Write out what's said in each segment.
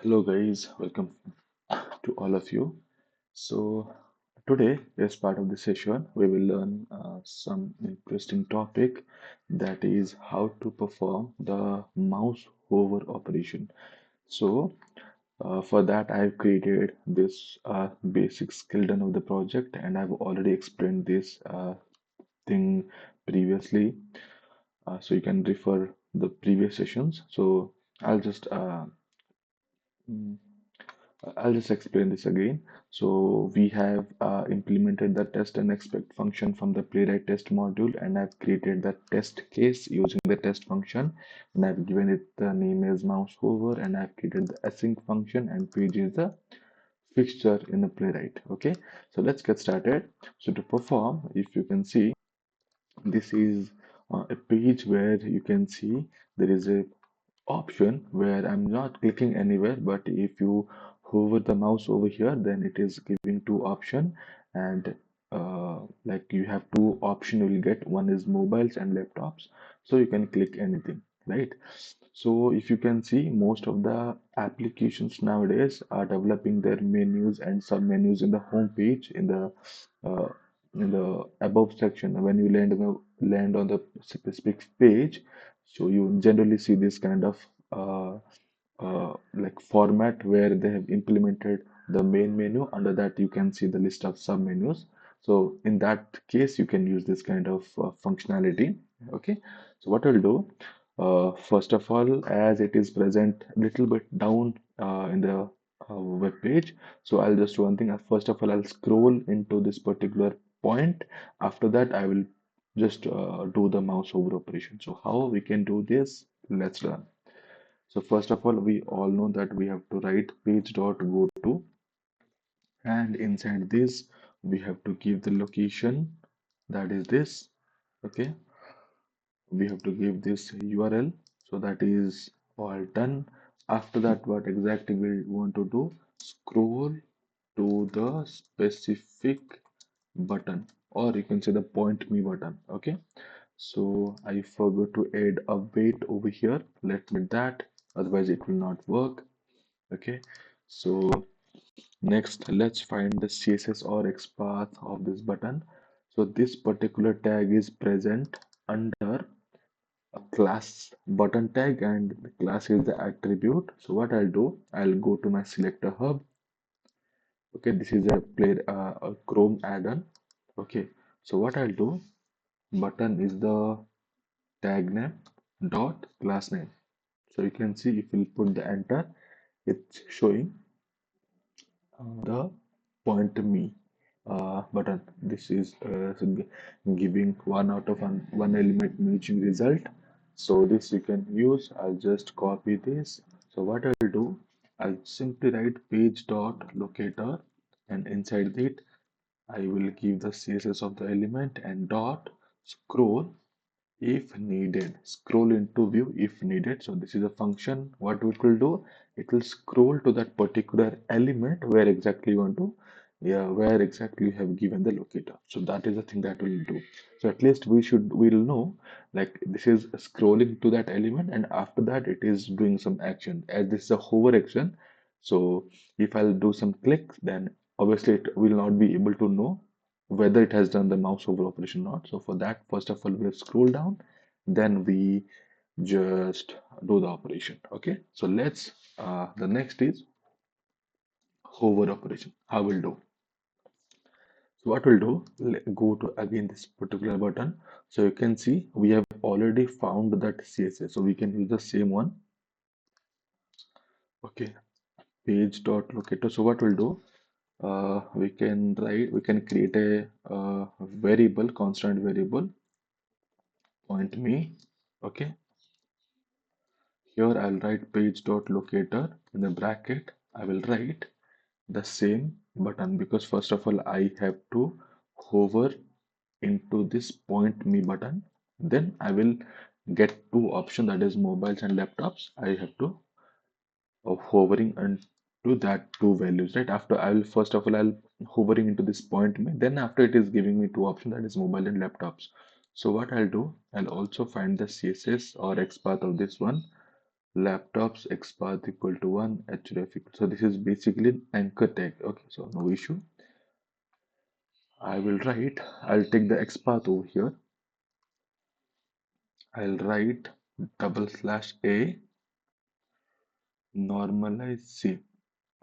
Hello guys, welcome to all of you. So today, as part of the session, we will learn some interesting topic, that is how to perform the mouse hover operation. So for that, I've created this basic skill done of the project, and I've already explained this thing previously. So you can refer the previous sessions. So I'll just mm, I'll just explain this again. So we have implemented the test and expect function from the Playwright test module, and I've created the test case using the test function, and I've given it the name as mouse hover, and I've created the async function, and page is the fixture in the Playwright. Okay, so let's get started. So to perform, if you can see, this is a page where you can see there is a option where I'm not clicking anywhere, but if you hover the mouse over here, then it is giving two option, and like you have two option you will get. One is mobiles and laptops, so you can click anything, right? So if you can see, most of the applications nowadays are developing their menus and sub menus in the home page, uh, in the above section. When you land on the specific page, so you generally see this kind of like format where they have implemented the main menu. Under that, you can see the list of sub menus. So in that case, you can use this kind of functionality. Okay. So what I'll do, first of all, as it is present a little bit down in the web page, so I'll just do one thing. First of all, I'll scroll into this particular point. After that, I will just do the mouse over operation. So how we can do this? Let's learn. So first of all, we all know that we have to write page dot go to, and inside this we have to give the location, that is this. Okay, we have to give this URL. So that is all done. After that, what exactly we want to do? Scroll to the specific button, or you can say the point me button. Okay, so I forgot to add a wait over here. Let's make that, otherwise it will not work. Okay, so next let's find the CSS or XPath of this button. So this particular tag is present under a class button tag, and the class is the attribute. So what I'll do, I'll go to my selector hub. Okay, this is a Chrome add-on. Okay, so what I'll do, button is the tag name dot class name. So you can see, if you put the enter, it's showing the point me button. This is giving 1 out of 1 element matching result. So this you can use. I'll just copy this. So what I'll do, I'll simply write page dot locator, and inside it I will give the CSS of the element and dot scroll if needed. Scroll into view if needed. So this is a function. What it will do, it will scroll to that particular element where exactly you want to, yeah, where exactly you have given the locator. So that is the thing that will do. So at least we'll know, like, this is scrolling to that element, and after that it is doing some action. As this is a hover action, so if I'll do some clicks, then obviously it will not be able to know whether it has done the mouse over operation or not. So for that, first of all, we'll scroll down, then we just do the operation. Okay, so let's the next is hover operation. How we'll do? So what we'll do, go to again this particular button. So you can see we have already found that CSS, so we can use the same one. Okay, page dot locator. So what we'll do, we can create a variable, constant variable, point me. Okay, here I'll write page dot locator, in the bracket I will write the same button, because first of all I have to hover into this point me button. Then I will get two options, that is mobiles and laptops. I have to hovering into that two values, right? After I will, first of all, I'll hovering into this point me, then after it is giving me two options, that is mobile and laptops. So what I'll do, I'll also find the CSS or XPath of this one. laptops xpath equal to 1 href equal. So this is basically an anchor tag. Okay, so no issue. I'll take the xpath over here. I'll write double slash a normalize c.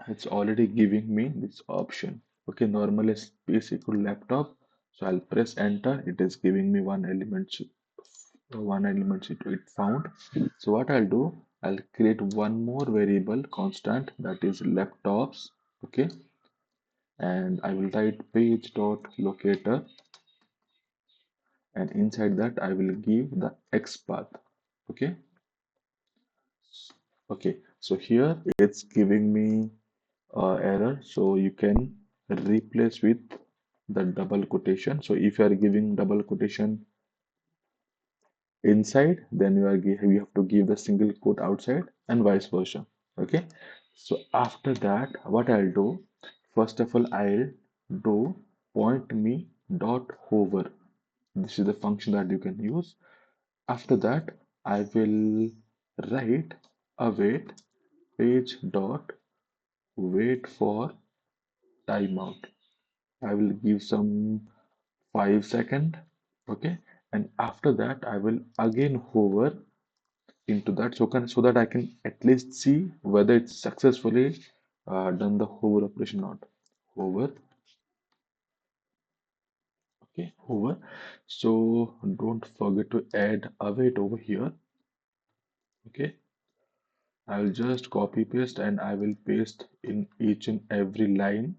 It's already giving me this option. Okay, normalize space equal laptop. So I'll press enter. It is giving me one element it found. So what I'll do, I'll create one more variable constant, that is laptops. Okay, and I will write page dot locator, and inside that I will give the xpath. Okay, okay. So here it's giving me error, so you can replace with the double quotation. So if you are giving double quotation inside, then you have to give the single quote outside, and vice versa. Okay, so after that, what I'll do, first of all, I'll do point me dot hover. This is the function that you can use. After that, I will write await page dot wait for timeout. I will give some 5 second. Okay, and after that I will again hover into that, so that I can at least see whether it's successfully done the hover operation or not. Hover. Okay, hover. So don't forget to add await over here. Okay, I will just copy paste and I will paste in each and every line.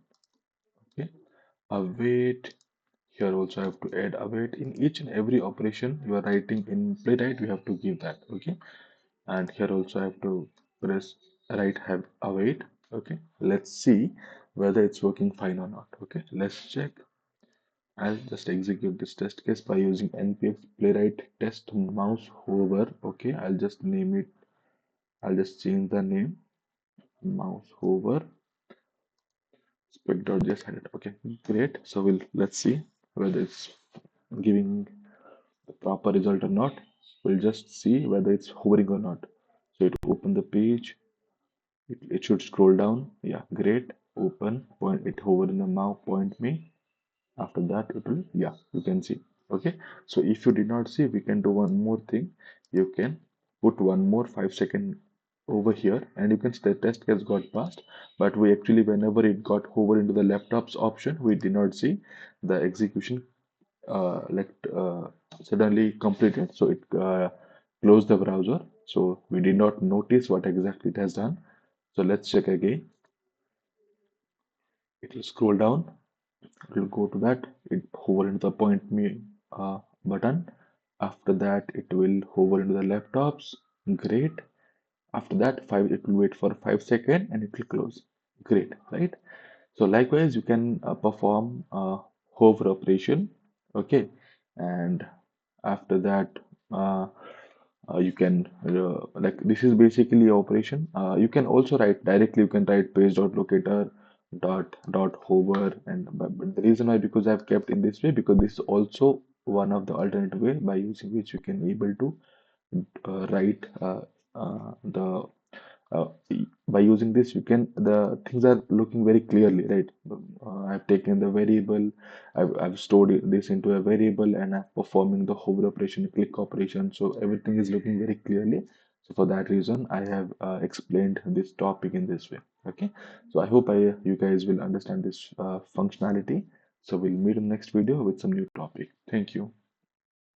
Okay, await. Here also I have to add await. In each and every operation you are writing in Playwright, you have to give that. Okay, and here also I have to press write have await. Okay, let's see whether it's working fine or not. Okay, let's check. I'll just execute this test case by using npx playwright test mouse hover. Okay, I'll just name it. I'll just change the name, mouse hover spec.js edit. Okay, great. So let's see whether it's giving the proper result or not. We'll just see whether it's hovering or not. So it open the page. It should scroll down. Yeah, great. Open. Point it hover in the mouse. Point me. After that, it will. Yeah, you can see. Okay. So if you did not see, we can do one more thing. You can put one more 5 second over here, and you can see the test case got passed. But we actually, whenever it got hover into the laptops option, we did not see the execution like suddenly completed, so it closed the browser, so we did not notice what exactly it has done. So let's check again. It will scroll down, it will go to that, it hover into the point me button. After that it will hover into the laptops. Great. After that, it will wait for 5 seconds and it will close. Great, right? So likewise, you can perform hover operation. Okay, and after that, uh, you can like this is basically operation. You can also write directly. You can write page dot locator dot hover, and but the reason why, because I've kept in this way, because this is also one of the alternative way by using which you can able to write the by using this, you can, the things are looking very clearly, right? I've taken the variable, I've stored this into a variable, and I'm performing the hover operation, click operation, so everything is looking very clearly. So for that reason, I have explained this topic in this way. Okay, so I hope you guys will understand this functionality. So we'll meet in the next video with some new topic. Thank you.